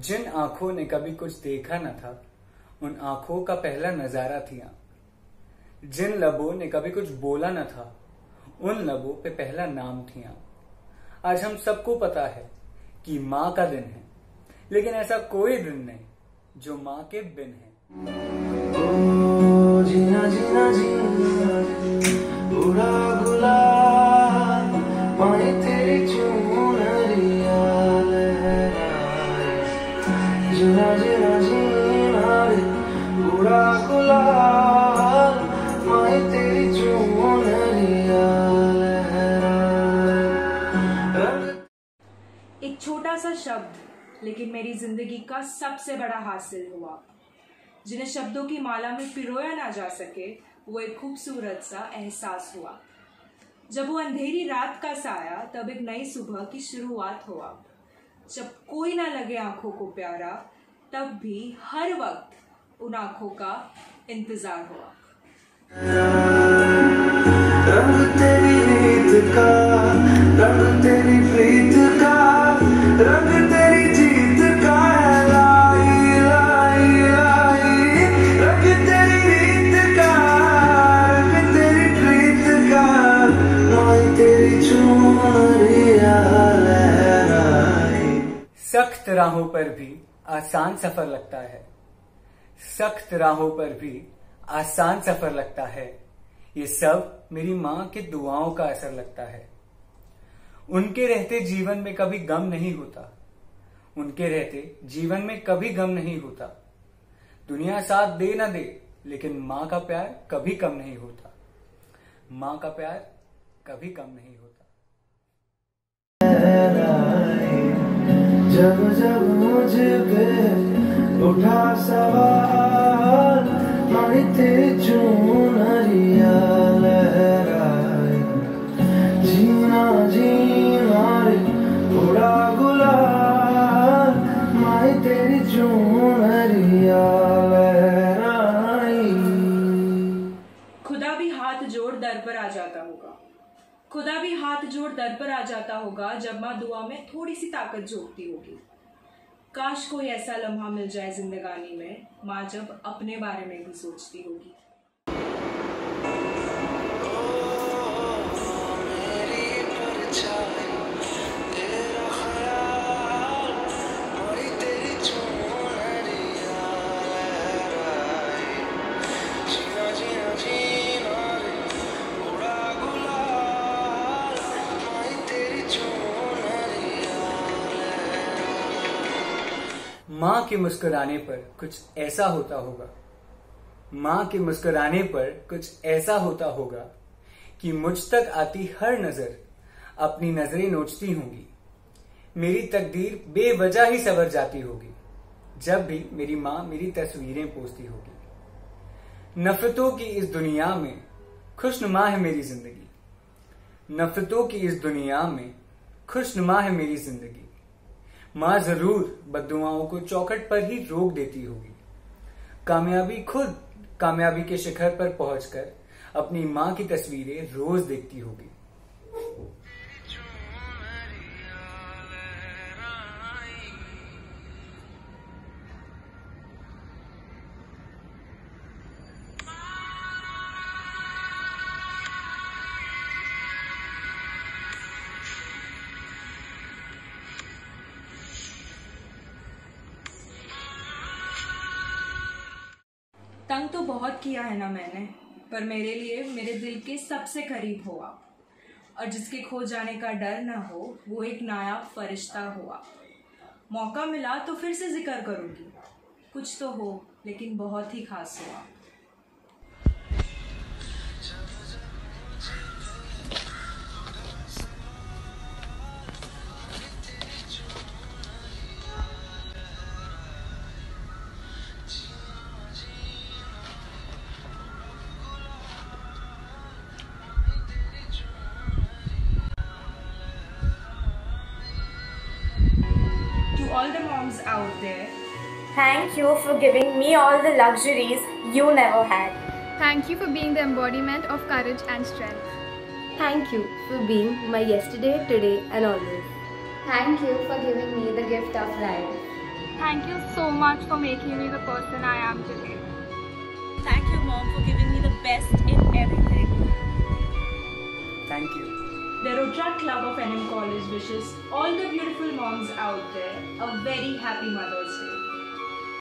जिन आंखों ने कभी कुछ देखा न था, उन आंखों का पहला नजारा थी आंख। जिन लबों ने कभी कुछ बोला न था, उन लबों पे पहला नाम थी आंख। आज हम सबको पता है कि माँ का दिन है, लेकिन ऐसा कोई दिन नहीं जो माँ के बिन है। जीना जीना जीना उड़ा गुलाल पाए तेरी चुनरिया लहराए। जीना जीना जीना उड़ा गुलाल पाए तेरी चुनरिया लहराए। एक छोटा सा शब्द लेकिन मेरी जिंदगी का सबसे बड़ा हासिल हुआ। जिन्हें शब्दों की माला में पिरोया ना जा सके, वो एक खूबसूरत सा एहसास हुआ। जब वो अंधेरी रात का साया, तब एक नई सुबह की शुरुआत हुआ। जब कोई ना लगे आंखों को प्यारा, तब भी हर वक्त उन आंखों का इंतजार हुआ। रंग तेरी रीत का, रंग तेरी प्रीत का, रंग तेरी जीत का लाई लाई लाई। रंग तेरी रीत का, रंग तेरी प्रीत का, लाई तेरी चुनरिया लहराए। सख्त राहों पर भी आसान सफर लगता है, सख्त राहों पर भी आसान सफर लगता है। ये सब मेरी माँ की दुआओं का असर लगता है। उनके रहते जीवन में कभी गम नहीं होता, उनके रहते जीवन में कभी गम नहीं होता। दुनिया साथ दे ना दे, लेकिन माँ का प्यार कभी कम नहीं होता। माँ का प्यार कभी कम नहीं होता। जब जब मुझ पे उठा सवाल, मारी तेरी चुनरिया लहराए। जीना जीना रे उड़ा गुलाल, मारी तेरी चुनरिया लहराए। खुदा भी हाथ जोड़ दर पर आ जाता होगा, खुदा भी हाथ जोड़ दर पर आ जाता होगा, जब माँ दुआ में थोड़ी सी ताकत जोड़ती होगी। काश कोई ऐसा लम्हा मिल जाए जिंदगानी में, माँ जब अपने बारे में भी सोचती होगी। माँ के मुस्कुराने पर कुछ ऐसा होता होगा, माँ के मुस्कुराने पर कुछ ऐसा होता होगा कि मुझ तक आती हर नजर अपनी नजरें नोचती होंगी। मेरी तकदीर बेवजह ही संवर जाती होगी जब भी मेरी माँ मेरी तस्वीरें पोस्ती होगी। नफरतों की इस दुनिया में खुशनुमा है मेरी जिंदगी, नफरतों की इस दुनिया में खुशनुमा है मेरी जिंदगी। माँ जरूर बद्दुआओं को चौखट पर ही रोक देती होगी। कामयाबी खुद कामयाबी के शिखर पर पहुंचकर अपनी माँ की तस्वीरें रोज देखती होगी। तंग तो बहुत किया है ना मैंने, पर मेरे लिए मेरे दिल के सबसे करीब हुआ। और जिसके खो जाने का डर ना हो, वो एक नायाब फरिश्ता हुआ। मौका मिला तो फिर से जिक्र करूंगी, कुछ तो हो लेकिन बहुत ही खास हुआ। All the moms out there, thank you for giving me all the luxuries you never had. Thank you for being the embodiment of courage and strength. Thank you for being my yesterday, today and always. Thank you for giving me the gift of life. Thank you so much for making me the person I am today. Thank you, Mom, for giving me the best in everything. Thank you. The Rudra Club of NM College wishes all the beautiful moms out there a very happy Mother's Day.